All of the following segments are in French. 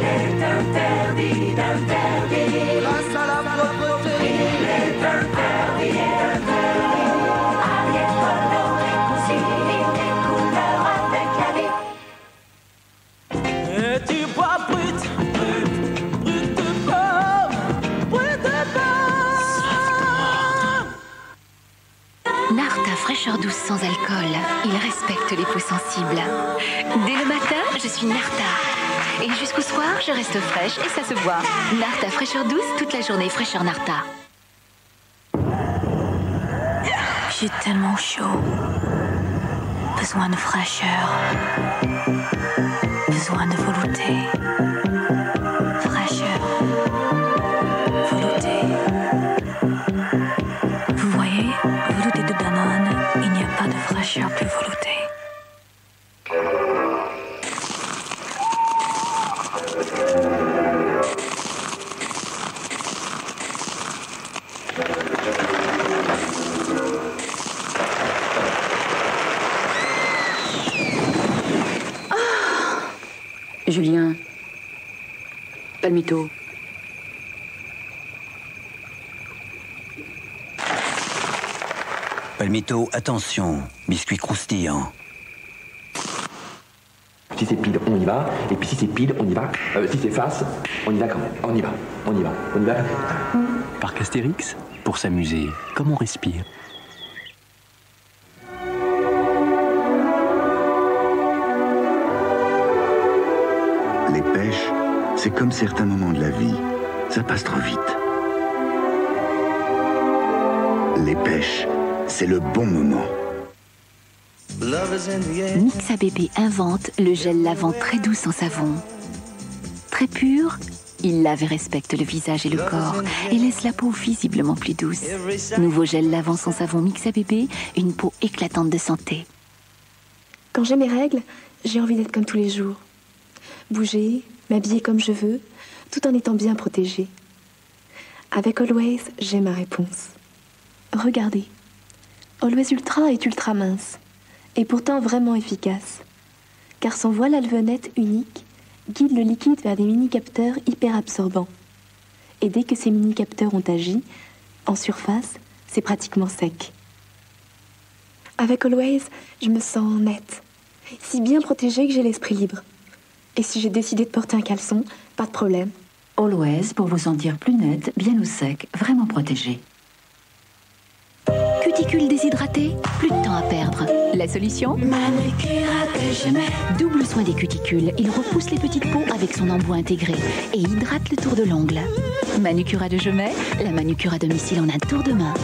est interdit d'interdire. Grâce à la propreté, il est interdit d'interdire. Ariel coloré, réconcilie les couleurs avec la vie. Et tu bois brut de pomme, brut de pomme. Narta fraîcheur douce sans alcool. Il respecte les peaux sensibles. Dès le matin, je suis Narta. Et jusqu'au soir, je reste fraîche et ça se voit. Narta fraîcheur douce, toute la journée fraîcheur Narta. J'ai tellement chaud. Besoin de fraîcheur. Besoin de velouté. Fraîcheur. Velouté. Vous voyez, velouté de Danone, il n'y a pas de fraîcheur plus veloutée. Julien. Palmito. Palmito, attention, biscuit croustillant. Si c'est pile, on y va. Et puis si c'est pile, on y va. Si c'est face, on y va quand même. On y va. Parc Astérix, pour s'amuser, comme on respire. Les pêches, c'est comme certains moments de la vie. Ça passe trop vite. Les pêches, c'est le bon moment. Mixa Bébé invente le gel lavant très doux sans savon. Très pur, il lave et respecte le visage et le corps et laisse la peau visiblement plus douce. Nouveau gel lavant sans savon Mixa Bébé, une peau éclatante de santé. Quand j'ai mes règles, j'ai envie d'être comme tous les jours. Bouger, m'habiller comme je veux, tout en étant bien protégée. Avec Always, j'ai ma réponse. Regardez, Always Ultra est ultra mince, et pourtant vraiment efficace. Car son voile à levonnette unique guide le liquide vers des mini-capteurs hyper absorbants. Et dès que ces mini-capteurs ont agi, en surface, c'est pratiquement sec. Avec Always, je me sens nette, si bien protégée que j'ai l'esprit libre. Et si j'ai décidé de porter un caleçon, pas de problème. Always pour vous sentir plus nette, bien au sec, vraiment protégée. Cuticule déshydratée, plus de temps à perdre. La solution ? Manucura de jamais. Double soin des cuticules, il repousse les petites peaux avec son embout intégré et hydrate le tour de l'ongle. Manucura de Gemet, la manucure à domicile en un tour de main.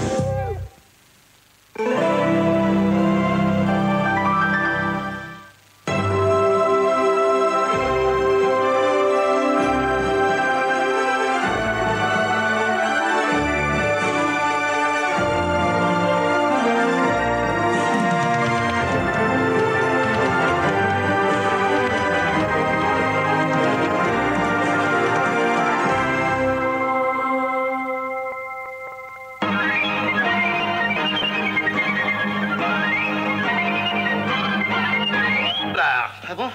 Ah bon?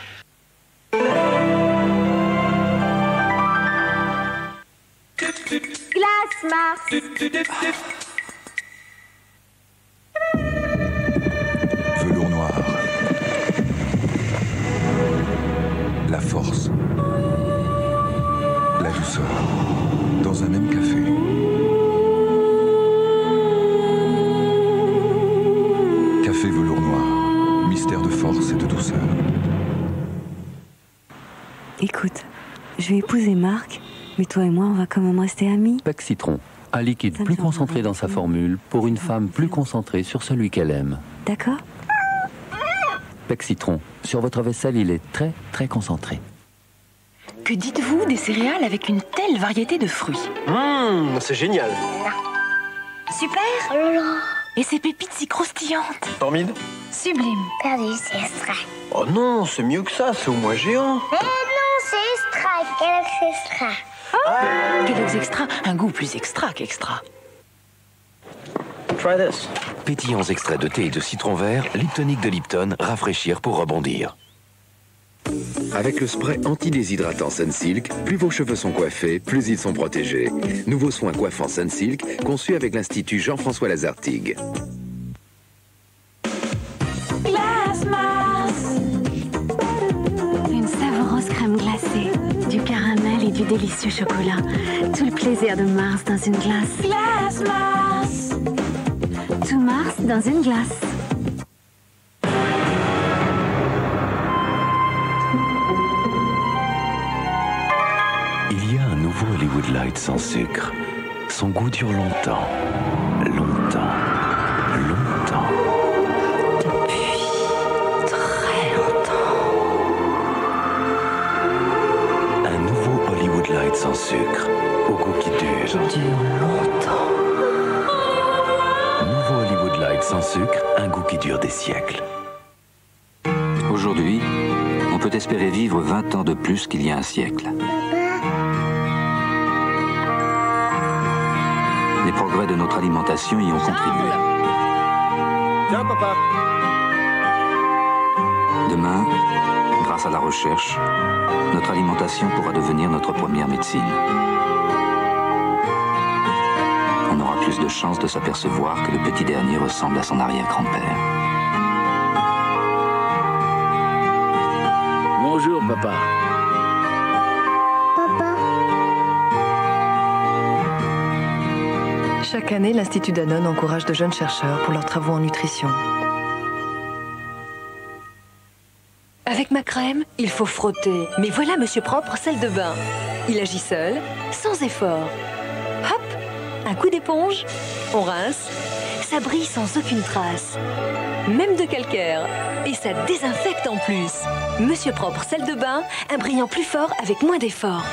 Glace, Mars. Velours noir. La force. La douceur. Dans un même café. Café velours noir. Mystère de force et de douceur. Écoute, je vais épouser Marc, mais toi et moi, on va quand même rester amis. Pec Citron, un liquide plus concentré dans sa formule pour une femme plus concentrée sur celui qu'elle aime. D'accord? Pec Citron, sur votre vaisselle, il est très, très concentré. Que dites-vous des céréales avec une telle variété de fruits? C'est génial. Super. Oh là là. Et ces pépites si croustillantes. Formide? Sublime. Perdu, c'est extra. Oh non, c'est mieux que ça, c'est au moins géant. Eh non, c'est extra. Kellogg's extra. Kellogg's extra, un goût plus extra qu'extra. Try this. Pétillants extraits de thé et de citron vert, Liptonique de Lipton, rafraîchir pour rebondir. Avec le spray anti-déshydratant Sunsilk, plus vos cheveux sont coiffés, plus ils sont protégés. Nouveau soin coiffant Sunsilk, conçu avec l'Institut Jean-François Lazartigue. Une savoureuse crème glacée, du caramel et du délicieux chocolat. Tout le plaisir de Mars dans une glace. Glace Mars. Tout Mars dans une glace. Il y a un nouveau Hollywood Light sans sucre. Son goût dure longtemps. Longtemps. Longtemps. Depuis très longtemps. Un nouveau Hollywood Light sans sucre. Au goût qui dure. Qui dure longtemps. Nouveau Hollywood Light sans sucre. Un goût qui dure des siècles. Aujourd'hui, on peut espérer vivre 20 ans de plus qu'il y a un siècle. Les progrès de notre alimentation y ont contribué. Tiens, papa. Demain, grâce à la recherche, notre alimentation pourra devenir notre première médecine. On aura plus de chances de s'apercevoir que le petit dernier ressemble à son arrière-grand-père. Bonjour, papa. Chaque année, l'Institut Danone encourage de jeunes chercheurs pour leurs travaux en nutrition. Avec ma crème, il faut frotter. Mais voilà Monsieur Propre Sel de Bain. Il agit seul, sans effort. Hop, un coup d'éponge, on rince. Ça brille sans aucune trace. Même de calcaire. Et ça désinfecte en plus. Monsieur Propre Sel de Bain, un brillant plus fort avec moins d'effort.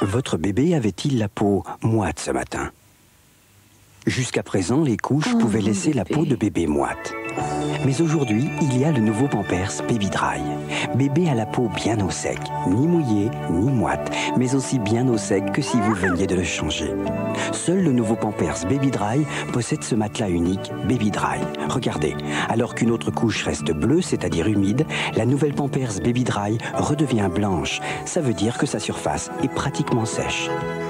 Votre bébé avait-il la peau moite ce matin? Jusqu'à présent, les couches pouvaient laisser la peau de bébé moite. Mais aujourd'hui, il y a le nouveau Pampers Baby Dry. Bébé a la peau bien au sec, ni mouillée, ni moite, mais aussi bien au sec que si vous veniez de le changer. Seul le nouveau Pampers Baby Dry possède ce matelas unique Baby Dry. Regardez, alors qu'une autre couche reste bleue, c'est-à-dire humide, la nouvelle Pampers Baby Dry redevient blanche. Ça veut dire que sa surface est pratiquement sèche.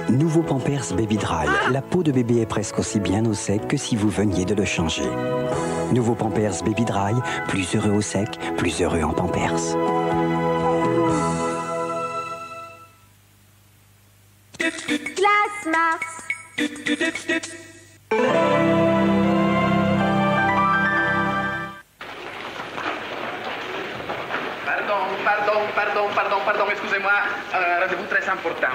Nouveau Pampers Baby Dry, la peau de bébé est presque aussi bien au sec que si vous veniez de le changer. Nouveau Pampers Baby Dry, plus heureux au sec, plus heureux en Pampers. Glace Mars. Pardon, excusez-moi, rendez-vous très important.